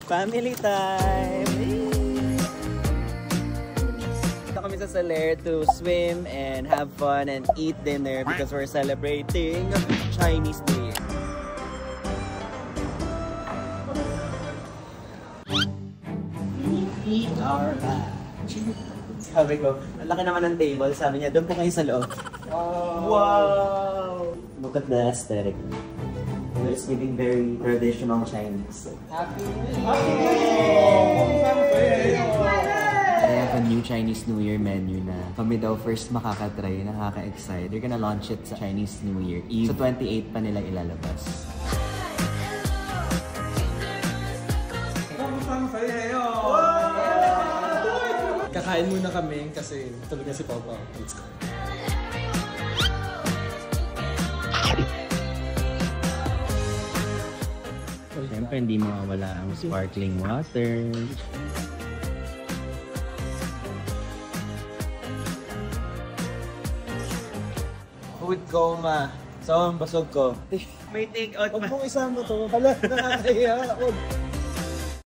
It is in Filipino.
Family time! Dito kami sa Soler to swim and have fun and eat dinner because we're celebrating Chinese New Year. We are back. Sabi ko, ang laki naman ng table. Sabi niya, doon po kayo sa loob. Wow! Look at the aesthetic. It's giving very traditional Chinese. Happy New Year! They have a new Chinese New Year menu na kami daw first makakatry. Nakaka-excite. They're gonna launch it sa Chinese New Year Eve. So 28 pa nila ilalabas. Kakain muna kami kasi tulog na si Papa. Let's go. Siyempre, hindi mawawala ang sparkling water. Food coma. So, ang basog ko. May take out Huwag mong isama to. Hala, nakakahiya.